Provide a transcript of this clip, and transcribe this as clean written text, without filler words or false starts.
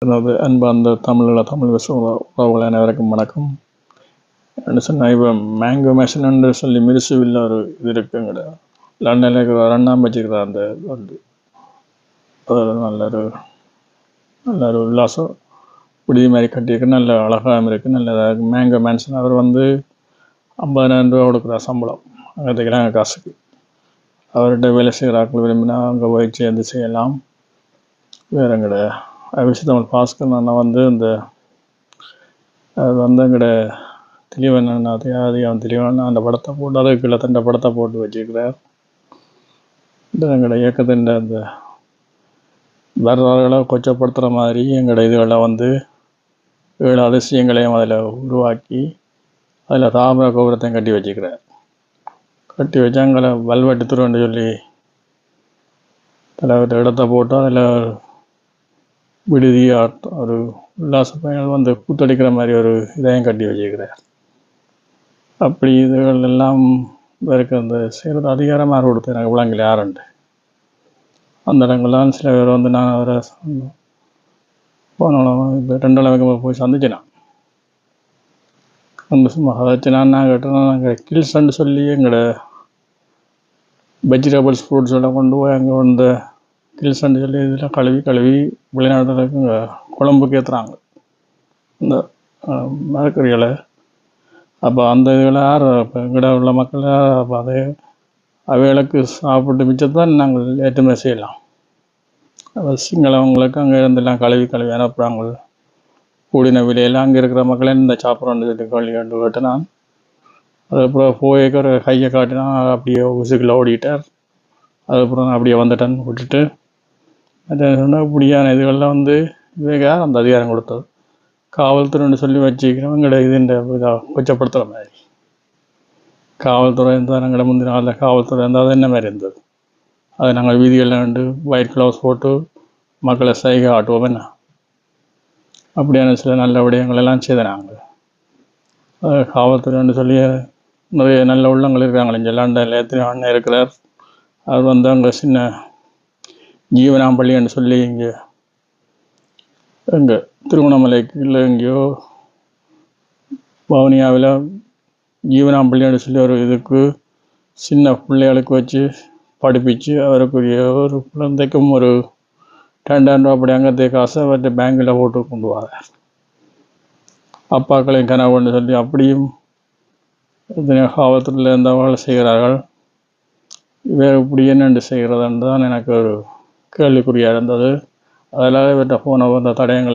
அதாவது அன்பார்ந்த தமிழ் உறவுகள் அனைவருக்கும் வணக்கம். என்ன சொன்னால், இப்போ மேங்கோ மேஷன் சொல்லி மிருசுவில் ஒரு இது இருக்குங்கிற லண்டனில் இருக்கிற ரெண்டாம் வச்சுக்கிற அந்த வந்து அது நல்ல ஒரு உல்லாசம் குடி மாதிரி கட்டியிருக்கு, நல்ல அழகாகவும் இருக்குது, நல்ல மேங்கோ மேன்ஷன். அவர் வந்து 50,000 ரூபா கொடுக்குறார் சம்பளம் அங்கே தைக்கிறாங்க காசுக்கு. அவர்கிட்ட வேலை செய்கிற ஆட்கள் விரும்பினா அங்கே போய் சேர்ந்து செய்யலாம். வேறுங்கட விஷயத்தமிழ் பாஸ்கர் நான் வந்து இந்த அது வந்து எங்கட தெளிவன் அதிகம் தெளிவன் அந்த படத்தை போட்டு அதுக்குள்ள தண்ட படத்தை போட்டு வச்சுருக்கிறார். இந்த எங்களோட இயக்கத்தின் அந்த வரலாறுகளை கொச்சப்படுத்துகிற மாதிரி எங்களோட இதுகளை வந்து 7 அதிசயங்களையும் அதில் உருவாக்கி அதில் தாமிர கோபுரத்தையும் கட்டி வச்சுக்கிறார். கட்டி வச்சு அங்கே வல்வெட்டு துருவன்னு சொல்லி தலைவர் இடத்த போட்டு அதில் விடுதி ஒரு உல்லாச பயணிகள் வந்து கூத்தடிக்கிற மாதிரி ஒரு இதையும் கட்டி வச்சுக்கிறார். அப்படி இதுகள் எல்லாம் இவருக்கு அந்த செய்கிறது அதிகாரமாக கொடுத்து எனக்கு விளங்கல யாருண்டு. அந்த இடங்கள்லாம் சில பேர் வந்து நான் அவரை போனாலும் இப்போ 2 போய் சந்திச்சினான். அந்த சும்மா அதாச்சுன்னா நான் கேட்டேன், நாங்கள் கில்ஸ்ன்னு சொல்லி எங்களோட வெஜிடபிள்ஸ் ஃப்ரூட்ஸ் எல்லாம் கொண்டு போய் அங்கே வந்து கில்ஸ்ன்னு சொல்லி இதில் கழுவி வெளிநாட்டுக்கு இங்கே குழம்புக்கு ஏற்றுறாங்க இந்த மரக்கறிகளை. அப்போ அந்த இதில் யார் இப்போ எங்கட உள்ள மக்கள் அப்போ அவைகளுக்கு சாப்பிட்டு மிச்சத்தான் நாங்கள் ஏற்றுமதி செய்யலாம். அப்போ சிங்களவங்களுக்கு அங்கே இருந்தெல்லாம் கழுவி அனுப்புகிறாங்க. கூடின விலையெல்லாம் அங்கே இருக்கிற மக்களே இந்த சாப்பிட்றோன்னு சொல்லி கேட்டு நான் அதுக்கப்புறம் போய்க்க ஒரு கையை காட்டினா அப்படியே உசுக்கில் ஓடிட்டார். அதுக்கப்புறம் அப்படியே வந்துட்டேன் விட்டுட்டு சொன்னால் இப்படியான இதுகளில் வந்து இவங்க யார் அந்த அதிகாரம் கொடுத்தது? காவல்துறைன்னு சொல்லி வச்சுக்கிறவங்கள இதுன்ற இதாக கொச்சப்படுத்துகிற மாதிரி. காவல்துறை இருந்தால் எங்களை முந்தின நாளில் காவல்துறை இருந்தால் அது என்ன மாதிரி இருந்தது? அதை நாங்கள் வீதிகளில் வந்து ஒயிட் க்ளவுஸ் போட்டு மக்களை சைகை ஆட்டுவோம். என்ன அப்படியான சில நல்ல விடயங்களெல்லாம் செய்த நாங்கள் காவல்துறைன்னு சொல்லி நிறைய நல்ல உள்ளங்கள் இருக்காங்களே. இங்கே லண்டனில் எத்தனை அண்ணன் இருக்கிறார். அவர் வந்து அங்கே சின்ன ஜீவனாம்பள்ளின்னு சொல்லி இங்கே எங்கே திருவண்ணாமலைக்கு இல்லை எங்கேயோ வவுனியாவில் ஜீவனாம்பள்ளின்னு சொல்லி ஒரு இதுக்கு சின்ன பிள்ளைகளுக்கு வச்சு படிப்பிச்சு அவருக்குரிய ஒரு குழந்தைக்கும் ஒரு 2,000 ரூபா அப்படி அங்கத்தை காசை அவர்கிட்ட பேங்கில் போட்டு கொண்டு வரார். அப்பாக்களையும் கனவுன்னு சொல்லி அப்படியும் காவல்துறையில் இருந்தவர்கள் செய்கிறார்கள். வேறு இப்படி என்னென்று செய்கிறதுன்னு தான் எனக்கு ஒரு கேள்விக்குறியாக இருந்தது. அதெல்லாம் இவர்கிட்ட போன தடயங்கள்